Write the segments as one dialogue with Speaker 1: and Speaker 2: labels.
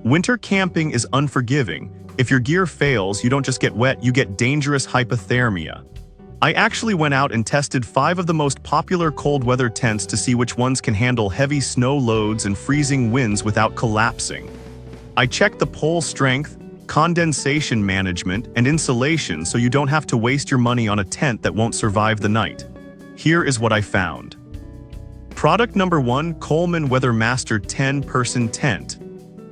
Speaker 1: Winter camping is unforgiving. If your gear fails, you don't just get wet, you get dangerous hypothermia. I actually went out and tested 5 of the most popular cold weather tents to see which ones can handle heavy snow loads and freezing winds without collapsing. I checked the pole strength, condensation management, and insulation so you don't have to waste your money on a tent that won't survive the night. Here is what I found. Product number 1, Coleman Weathermaster 10-person tent.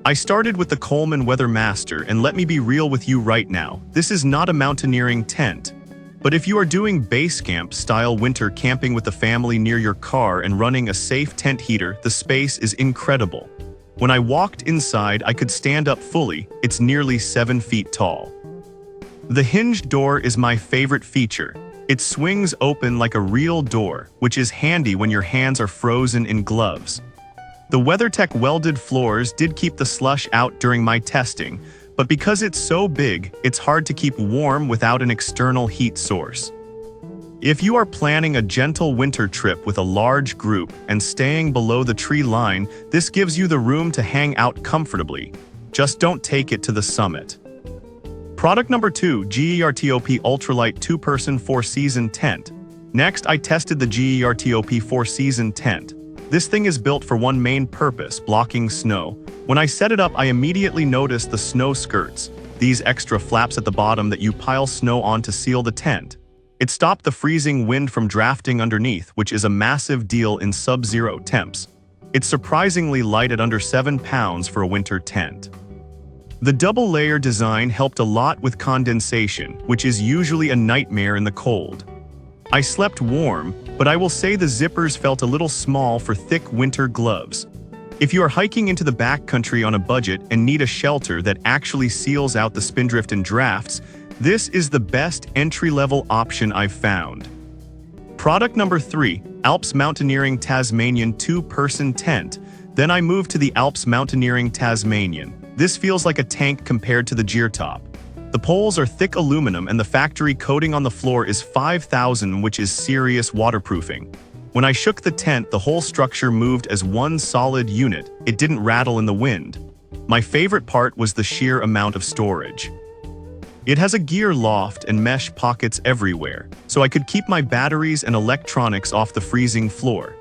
Speaker 1: I started with the Coleman Weathermaster, and let me be real with you right now, this is not a mountaineering tent. But if you are doing base camp style winter camping with the family near your car and running a safe tent heater, the space is incredible. When I walked inside, I could stand up fully. It's nearly 7 feet tall. The hinged door is my favorite feature. It swings open like a real door, which is handy when your hands are frozen in gloves. The WeatherTech welded floors did keep the slush out during my testing, but because it's so big, it's hard to keep warm without an external heat source. If you are planning a gentle winter trip with a large group and staying below the tree line, this gives you the room to hang out comfortably. Just don't take it to the summit. Product number 2, GERTOP Ultralight 2-person 4-season tent. Next, I tested the GERTOP 4-season tent. This thing is built for one main purpose, blocking snow. When I set it up, I immediately noticed the snow skirts, these extra flaps at the bottom that you pile snow on to seal the tent. It stopped the freezing wind from drafting underneath, which is a massive deal in sub-zero temps. It's surprisingly light at under 7 pounds for a winter tent. The double-layer design helped a lot with condensation, which is usually a nightmare in the cold. I slept warm, but I will say the zippers felt a little small for thick winter gloves. If you are hiking into the backcountry on a budget and need a shelter that actually seals out the spindrift and drafts, this is the best entry-level option I've found. Product number 3, Alps Mountaineering Tasmanian 2-person tent. Then I moved to the Alps Mountaineering Tasmanian. This feels like a tank compared to the GERTOP. The poles are thick aluminum and the factory coating on the floor is 5,000, which is serious waterproofing. When I shook the tent, the whole structure moved as one solid unit. It didn't rattle in the wind. My favorite part was the sheer amount of storage. It has a gear loft and mesh pockets everywhere, so I could keep my batteries and electronics off the freezing floor.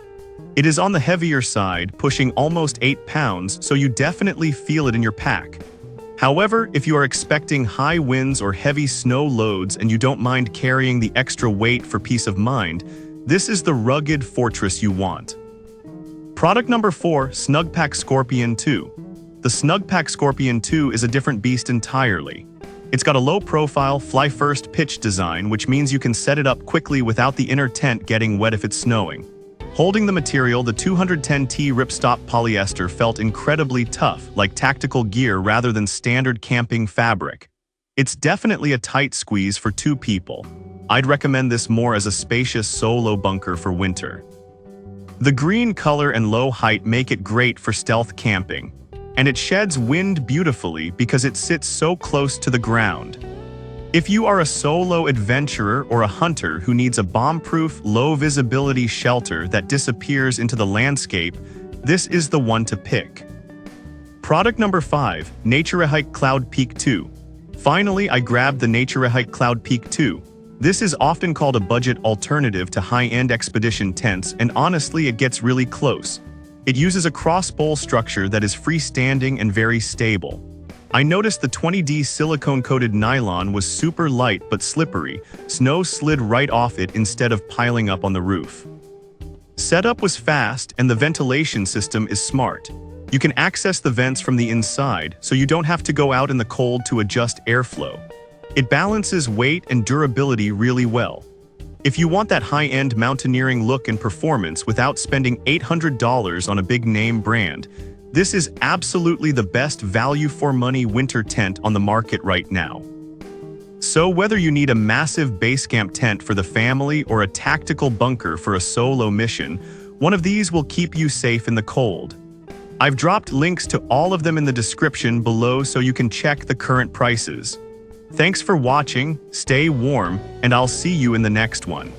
Speaker 1: It is on the heavier side, pushing almost 8 pounds, so you definitely feel it in your pack. However, if you are expecting high winds or heavy snow loads and you don't mind carrying the extra weight for peace of mind, this is the rugged fortress you want. Product number 4, Snugpak Scorpion 2. The Snugpak Scorpion 2 is a different beast entirely. It's got a low-profile, fly-first pitch design, which means you can set it up quickly without the inner tent getting wet if it's snowing. Holding the material, the 210T ripstop polyester felt incredibly tough, like tactical gear rather than standard camping fabric. It's definitely a tight squeeze for 2 people. I'd recommend this more as a spacious solo bunker for winter. The green color and low height make it great for stealth camping, and it sheds wind beautifully because it sits so close to the ground. If you are a solo adventurer or a hunter who needs a bomb-proof, low-visibility shelter that disappears into the landscape, this is the one to pick. Product number 5, Naturehike Cloud Peak 2. Finally, I grabbed the Naturehike Cloud Peak 2. This is often called a budget alternative to high-end expedition tents, and honestly, it gets really close. It uses a cross-bowl structure that is freestanding and very stable. I noticed the 20D silicone-coated nylon was super light but slippery. Snow slid right off it instead of piling up on the roof. Setup was fast and the ventilation system is smart. You can access the vents from the inside, so you don't have to go out in the cold to adjust airflow. It balances weight and durability really well. If you want that high-end mountaineering look and performance without spending $800 on a big-name brand, this is absolutely the best value-for-money winter tent on the market right now. So whether you need a massive base camp tent for the family or a tactical bunker for a solo mission, one of these will keep you safe in the cold. I've dropped links to all of them in the description below so you can check the current prices. Thanks for watching, stay warm, and I'll see you in the next one.